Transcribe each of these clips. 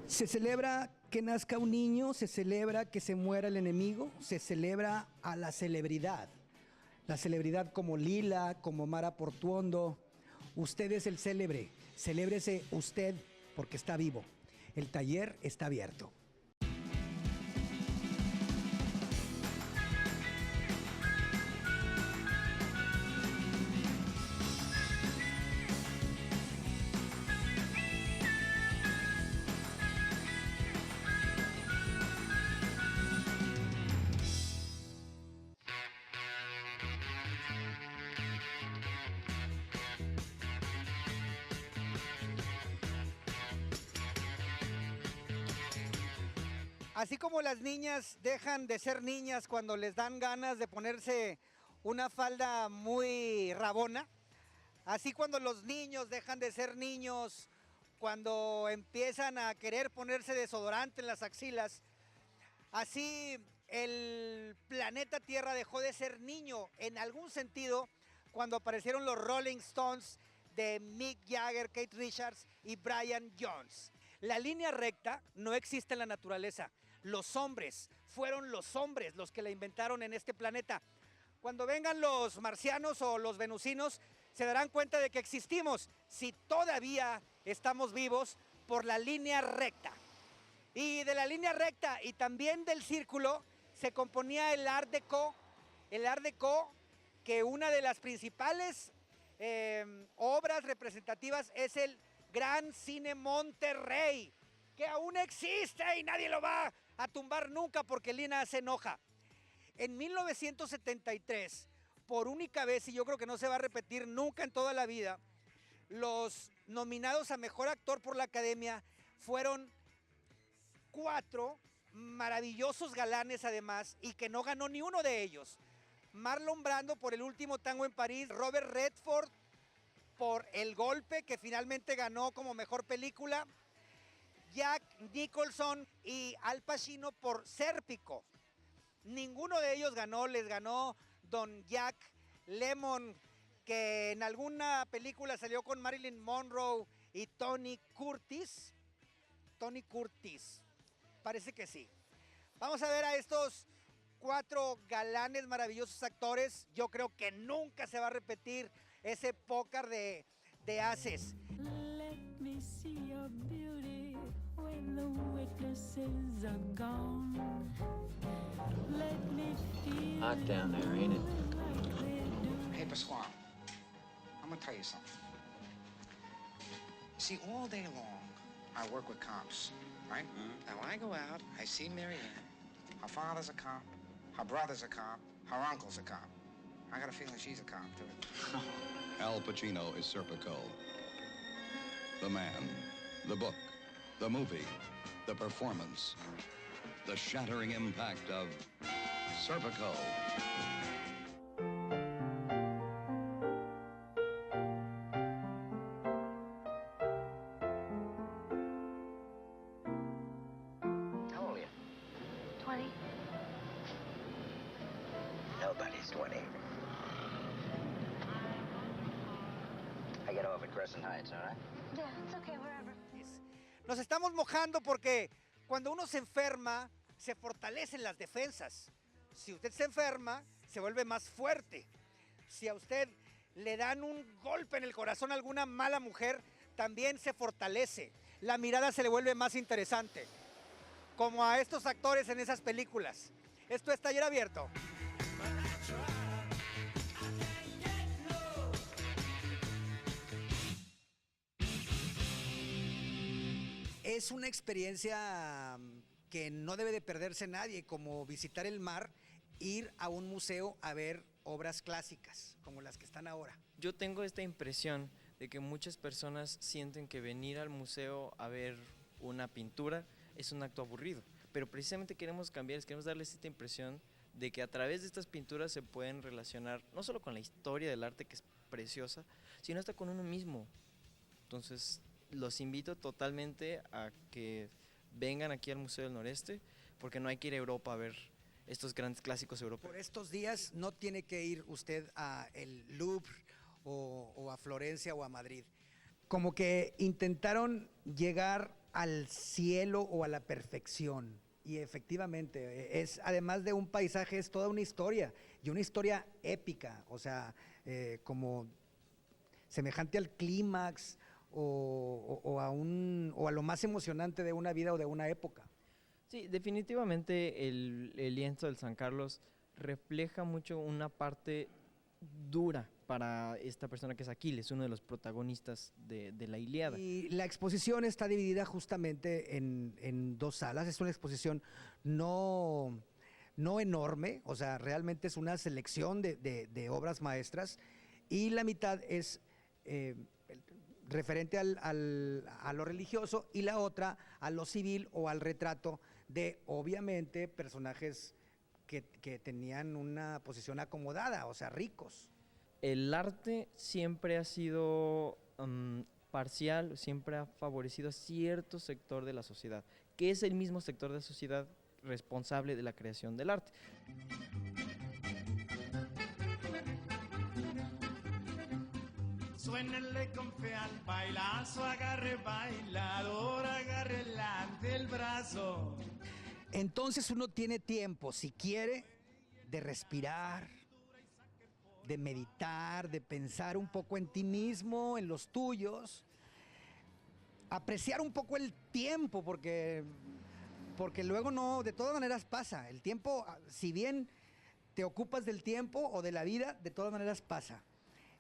Se celebra que nazca un niño, se celebra que se muera el enemigo, se celebra a la celebridad. La celebridad como Lila, como Mara Portuondo. Usted es el célebre, celébrese usted porque está vivo. El taller está abierto. Así como las niñas dejan de ser niñas cuando les dan ganas de ponerse una falda muy rabona, así cuando los niños dejan de ser niños cuando empiezan a querer ponerse desodorante en las axilas, así el planeta Tierra dejó de ser niño en algún sentido cuando aparecieron los Rolling Stones de Mick Jagger, Keith Richards y Brian Jones. La línea recta no existe en la naturaleza. Los hombres fueron los hombres los que la inventaron en este planeta. Cuando vengan los marcianos o los venusinos, se darán cuenta de que existimos, si todavía estamos vivos, por la línea recta. Y de la línea recta y también del círculo se componía el Art Deco. El Art Deco, que una de las principales obras representativas es el Gran Cine Monterrey, que aún existe y nadie lo va a tumbar nunca porque Lina se enoja. En 1973, por única vez, y yo creo que no se va a repetir nunca en toda la vida, los nominados a Mejor Actor por la Academia fueron 4 maravillosos galanes además, y que no ganó ni uno de ellos. Marlon Brando por El Último Tango en París, Robert Redford por El Golpe, que finalmente ganó como mejor película, Jack Nicholson y Al Pacino por Sérpico. Ninguno de ellos ganó, les ganó Don Jack Lemmon, que en alguna película salió con Marilyn Monroe y Tony Curtis. Tony Curtis, parece que sí. Vamos a ver a estos 4 galanes, maravillosos actores. Yo creo que nunca se va a repetir ese póker de haces. Let me see your beauty when the witnesses are gone. Let me feel hot down there, ain't it? like they do. Hey, Pasquale, I'm gonna tell you something. See, all day long, I work with cops, right? Now, when I go out, I see Mary Ann. Her father's a cop, her brother's a cop, her uncle's a cop. I got a feeling she's a cop, too. Al Pacino is Serpico. The man, the book, the movie, the performance, the shattering impact of Serpico. How old are you? 20. Nobody's 20. I get off at Crescent Heights, all right? Yeah, it's okay, wherever. Nos estamos mojando porque cuando uno se enferma, se fortalecen las defensas. Si usted se enferma, se vuelve más fuerte. Si a usted le dan un golpe en el corazón a alguna mala mujer, también se fortalece. La mirada se le vuelve más interesante. Como a estos actores en esas películas. Esto es Taller Abierto. Es una experiencia que no debe de perderse nadie, como visitar el mar, ir a un museo a ver obras clásicas, como las que están ahora. Yo tengo esta impresión de que muchas personas sienten que venir al museo a ver una pintura es un acto aburrido, pero precisamente queremos darles esta impresión de que a través de estas pinturas se pueden relacionar no solo con la historia del arte, que es preciosa, sino hasta con uno mismo. Entonces, los invito totalmente a que vengan aquí al Museo del Noreste, porque no hay que ir a Europa a ver estos grandes clásicos europeos. Por estos días no tiene que ir usted a el Louvre o a Florencia o a Madrid. Como que intentaron llegar al cielo o a la perfección. Y efectivamente, es además de un paisaje, es toda una historia, y una historia épica, o sea, como semejante al clímax o a lo más emocionante de una vida o de una época. Sí, definitivamente el lienzo del San Carlos refleja mucho una parte dura para esta persona que es Aquiles, uno de los protagonistas de la Ilíada. Y la exposición está dividida justamente en dos salas. Es una exposición no enorme, o sea, realmente es una selección de obras maestras, y la mitad es referente a lo religioso y la otra a lo civil o al retrato de, obviamente, personajes que tenían una posición acomodada, o sea, ricos. El arte siempre ha sido parcial, siempre ha favorecido a cierto sector de la sociedad, que es el mismo sector de la sociedad responsable de la creación del arte. Suénenle con fe al bailazo, agarre bailador, agárrela del brazo. Entonces uno tiene tiempo, si quiere, de respirar, de meditar, de pensar un poco en ti mismo, en los tuyos, apreciar un poco el tiempo, porque luego no, de todas maneras pasa. El tiempo, si bien te ocupas del tiempo o de la vida, de todas maneras pasa.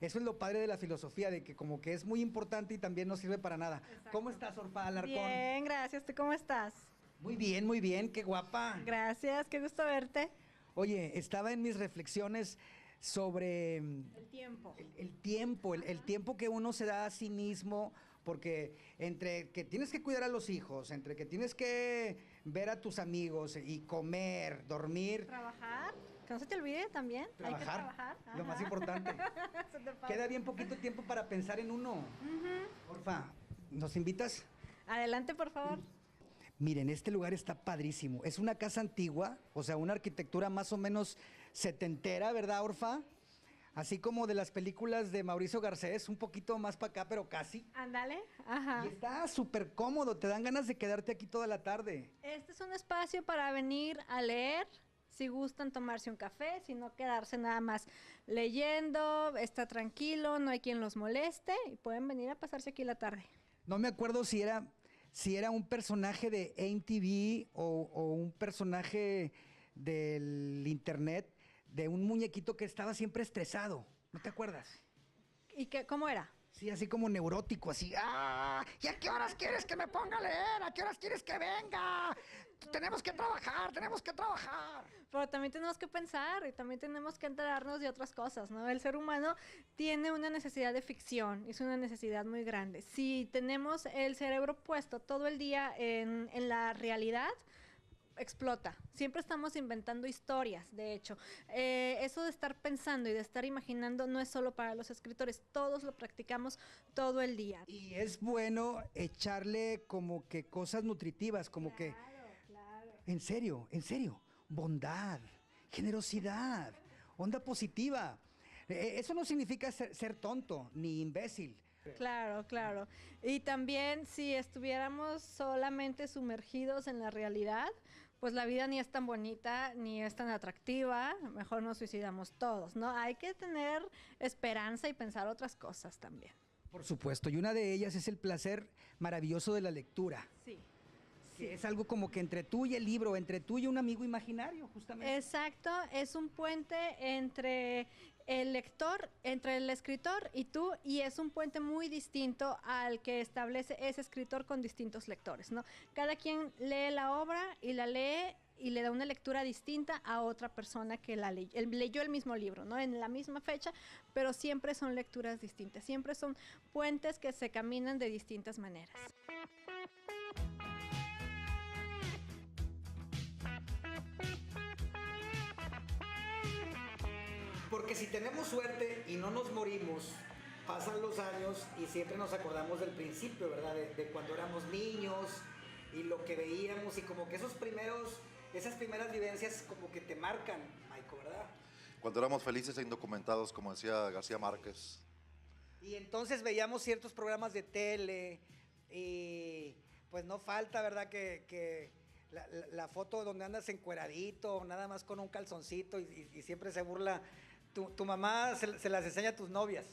Eso es lo padre de la filosofía, de que como que es muy importante y también no sirve para nada. Exacto. ¿Cómo estás, Orfa Alarcón? Bien, gracias. ¿Tú cómo estás? Muy bien, qué guapa. Gracias, qué gusto verte. Oye, estaba en mis reflexiones sobre El tiempo. el tiempo que uno se da a sí mismo, porque entre que tienes que cuidar a los hijos, entre que tienes que ver a tus amigos y comer, dormir, Trabajar, que no se te olvide también. Hay que trabajar. lo más importante. Se te pasa. Queda bien poquito tiempo para pensar en uno. Porfa, ¿nos invitas? Adelante, por favor. Miren, este lugar está padrísimo. Es una casa antigua, o sea, una arquitectura más o menos setentera, ¿verdad, Orfa? Así como de las películas de Mauricio Garcés, un poquito más para acá, pero casi. Ándale. Ajá. Y está súper cómodo, te dan ganas de quedarte aquí toda la tarde. Este es un espacio para venir a leer, si gustan tomarse un café, si no quedarse nada más leyendo, está tranquilo, no hay quien los moleste y pueden venir a pasarse aquí la tarde. No me acuerdo si era un personaje de MTV o un personaje del internet, de un muñequito que estaba siempre estresado. ¿No te acuerdas? ¿Y qué, cómo era? Sí, así como neurótico, así. ¡Ah! ¿Y a qué horas quieres que me ponga a leer? ¿A qué horas quieres que venga? Tenemos que trabajar, tenemos que trabajar. Pero también tenemos que pensar y también tenemos que enterarnos de otras cosas, ¿no? El ser humano tiene una necesidad de ficción, es una necesidad muy grande. Si tenemos el cerebro puesto todo el día en la realidad, explota. Siempre estamos inventando historias, de hecho. Eso de estar pensando y de estar imaginando no es solo para los escritores, todos lo practicamos todo el día. Y es bueno echarle como que cosas nutritivas, como que... Claro. En serio, bondad, generosidad, onda positiva. Eso no significa ser tonto ni imbécil. Claro. Y también si estuviéramos solamente sumergidos en la realidad, pues la vida ni es tan bonita, ni es tan atractiva, mejor nos suicidamos todos, ¿no? Hay que tener esperanza y pensar otras cosas también. Por supuesto, y una de ellas es el placer maravilloso de la lectura. Sí. Que es algo como que entre tú y el libro, entre tú y un amigo imaginario, justamente. Exacto, es un puente entre el lector, entre el escritor y tú, y es un puente muy distinto al que establece ese escritor con distintos lectores, ¿no? Cada quien lee la obra y la lee y le da una lectura distinta a otra persona que leyó el mismo libro, ¿no? En la misma fecha, pero siempre son lecturas distintas, siempre son puentes que se caminan de distintas maneras. Porque si tenemos suerte y no nos morimos, pasan los años y siempre nos acordamos del principio, ¿verdad? De cuando éramos niños y lo que veíamos y como que esas primeras vivencias como que te marcan, Maiko, ¿verdad? Cuando éramos felices e indocumentados, como decía García Márquez. Y entonces veíamos ciertos programas de tele, pues no falta, ¿verdad? Que la foto donde andas encueradito, nada más con un calzoncito y siempre se burla. Tu mamá se las enseña a tus novias.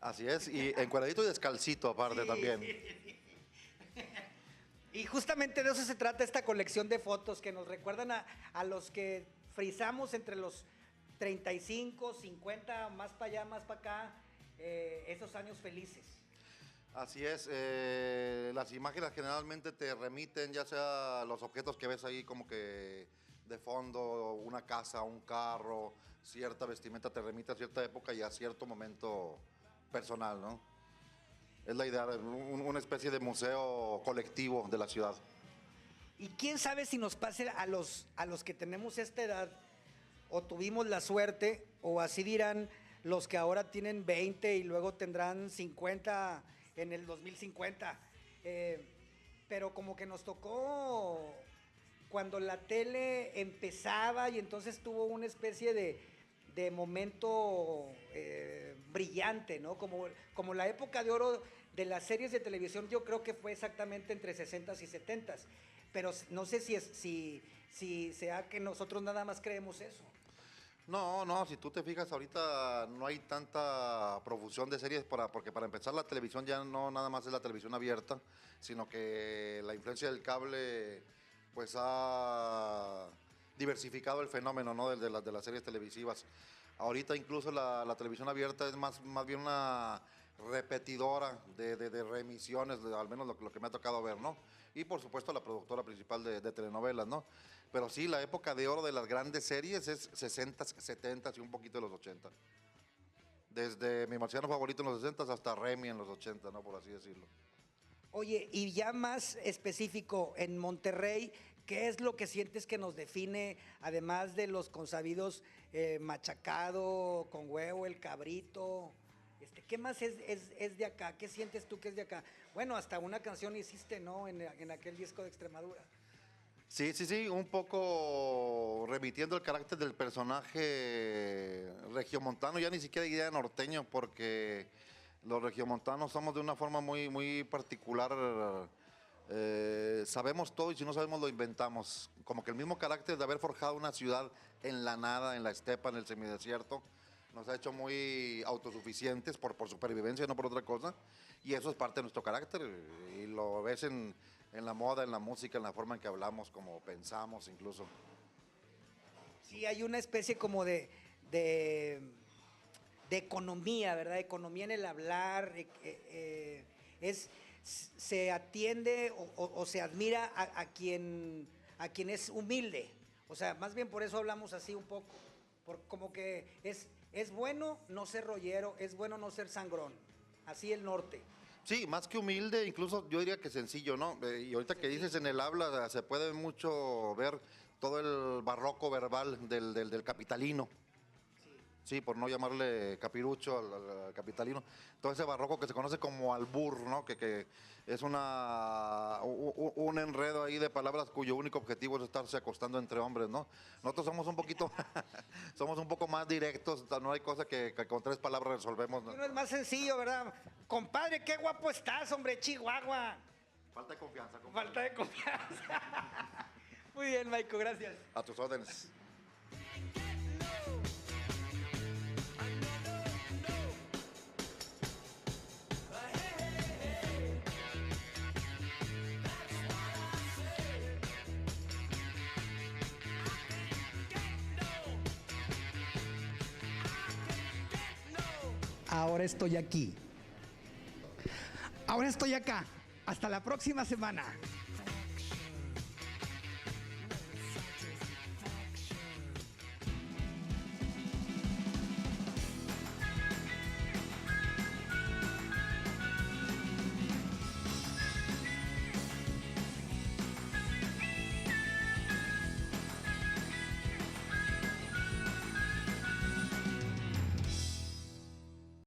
Así es, y encuadradito y descalcito aparte también. Y justamente de eso se trata esta colección de fotos que nos recuerdan a los que frisamos entre los 35, 50, más para allá, más para acá, esos años felices. Así es, las imágenes generalmente te remiten ya sea los objetos que ves ahí como que de fondo, una casa, un carro, cierta vestimenta te remite a cierta época y a cierto momento personal, ¿no? Es la idea, una especie de museo colectivo de la ciudad. Y quién sabe si nos pase a los que tenemos esta edad, o tuvimos la suerte, o así dirán los que ahora tienen 20 y luego tendrán 50 en el 2050. Pero como que nos tocó cuando la tele empezaba y entonces tuvo una especie de momento brillante, ¿no? Como la época de oro de las series de televisión, yo creo que fue exactamente entre 60s y 70s. Pero no sé si sea que nosotros nada más creemos eso. No, si tú te fijas ahorita no hay tanta profusión de series porque para empezar la televisión ya no nada más es la televisión abierta, sino que la influencia del cable pues ha diversificado el fenómeno, ¿no? de las series televisivas. Ahorita incluso la televisión abierta es más bien una repetidora de reemisiones, al menos lo que me ha tocado ver, ¿no? Y por supuesto la productora principal de telenovelas, ¿no? Pero sí, la época de oro de las grandes series es 60s, 70s y un poquito de los 80. Desde Mi Marciano Favorito en los 60s hasta Remy en los 80, ¿no? Por así decirlo. Oye, y ya más específico, en Monterrey, ¿qué es lo que sientes que nos define, además de los consabidos machacado, con huevo, el cabrito? ¿Qué más es de acá? ¿Qué sientes tú que es de acá? Bueno, hasta una canción hiciste, ¿no? En aquel disco de Extremadura. Sí, un poco remitiendo el carácter del personaje regiomontano, ya ni siquiera idea norteño, porque los regiomontanos somos de una forma muy, muy particular, sabemos todo y si no sabemos lo inventamos, como que el mismo carácter de haber forjado una ciudad en la nada, en la estepa, en el semidesierto, nos ha hecho muy autosuficientes por supervivencia, no por otra cosa, y eso es parte de nuestro carácter, y lo ves en la moda, en la música, en la forma en que hablamos, como pensamos incluso. Sí, hay una especie como de economía, ¿verdad? Economía en el hablar, se atiende o se admira a quien es humilde. O sea, más bien por eso hablamos así un poco, como que es bueno no ser rollero, es bueno no ser sangrón, así el norte. Sí, más que humilde, incluso yo diría que sencillo, ¿no? Y ahorita que dices en el habla, se puede mucho ver todo el barroco verbal del capitalino. Sí, por no llamarle capirucho al capitalino. Todo ese barroco que se conoce como albur, ¿no? Que es un enredo ahí de palabras cuyo único objetivo es estarse acostando entre hombres, ¿no? Nosotros somos un poquito, somos un poco más directos, no hay cosa que con 3 palabras resolvemos, ¿no? Uno es más sencillo, ¿verdad? Compadre, qué guapo estás, hombre, Chihuahua. Falta de confianza, compadre. Falta de confianza. Muy bien, Maico, gracias. A tus órdenes. Ahora estoy aquí. Ahora estoy acá. Hasta la próxima semana.